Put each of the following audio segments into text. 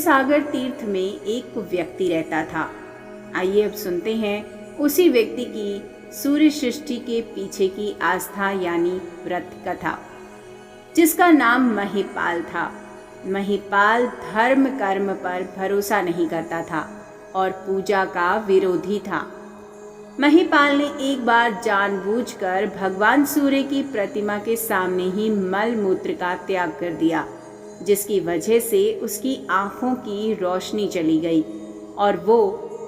सागर तीर्थ में एक व्यक्ति रहता था। आइए अब सुनते हैं उसी व्यक्ति की सूर्य सृष्टि के पीछे की आस्था यानी व्रत कथा, जिसका नाम महिपाल था। महिपाल धर्म कर्म पर भरोसा नहीं करता था और पूजा का विरोधी था। महिपाल ने एक बार जानबूझकर भगवान सूर्य की प्रतिमा के सामने ही मल मूत्र का त्याग कर दिया, जिसकी वजह से उसकी आंखों की रोशनी चली गई और वो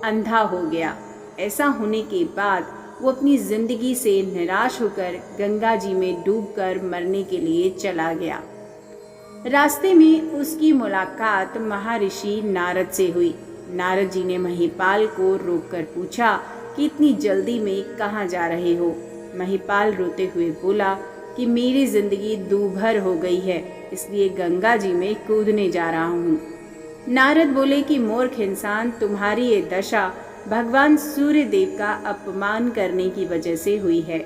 अंधा हो गया। ऐसा होने के बाद वो अपनी जिंदगी से निराश होकर गंगा जी में डूबकर मरने के लिए चला गया। रास्ते में उसकी मुलाकात महर्षि नारद से हुई। नारद जी ने महिपाल को रोककर पूछा कि इतनी जल्दी में कहाँ जा रहे हो। महिपाल रोते हुए बोला कि मेरी जिंदगी दूभर हो गई है, इसलिए गंगा जी में कूदने जा रहा हूँ। नारद बोले कि मूर्ख इंसान, तुम्हारी ये दशा भगवान सूर्य देव का अपमान करने की वजह से हुई है।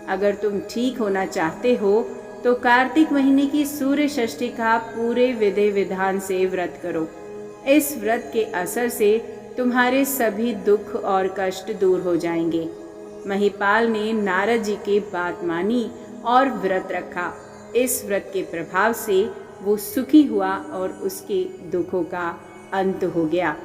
अगर तुम ठीक होना चाहते हो तो कार्तिक महीने की सूर्य षष्ठी का पूरे विधि विधान से व्रत करो। इस व्रत के असर से तुम्हारे सभी दुख और कष्ट दूर हो जाएंगे। महिपाल ने नारद जी की बात मानी और व्रत रखा। इस व्रत के प्रभाव से वो सुखी हुआ और उसके दुखों का अंत हो गया।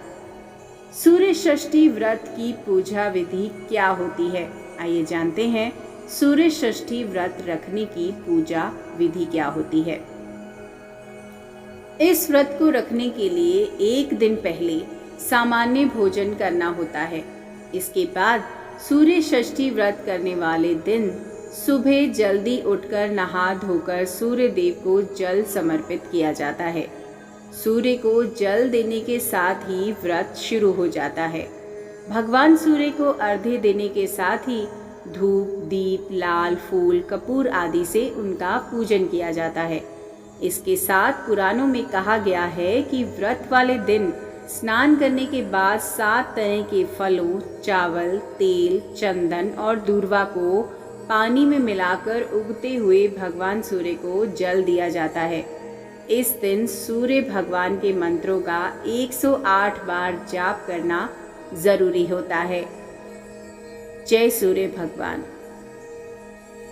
सूर्य षष्ठी व्रत की पूजा विधि क्या होती है, आइए जानते हैं सूर्य षष्ठी व्रत रखने की पूजा विधि क्या होती है। इस व्रत को रखने के लिए एक दिन पहले सामान्य भोजन करना होता है। इसके बाद सूर्य षष्ठी व्रत करने वाले दिन सुबह जल्दी उठकर नहा धोकर सूर्य देव को जल समर्पित किया जाता है। सूर्य को जल देने के साथ ही व्रत शुरू हो जाता है। भगवान सूर्य को अर्घ्य देने के साथ ही धूप, दीप, लाल फूल, कपूर आदि से उनका पूजन किया जाता है। इसके साथ पुराणों में कहा गया है कि व्रत वाले दिन स्नान करने के बाद 7 तरह के फलों, चावल, तेल, चंदन और दूर्वा को पानी में मिलाकर उगते हुए भगवान सूर्य को जल दिया जाता है। इस दिन सूर्य भगवान के मंत्रों का 108 बार जाप करना जरूरी होता है। जय सूर्य भगवान।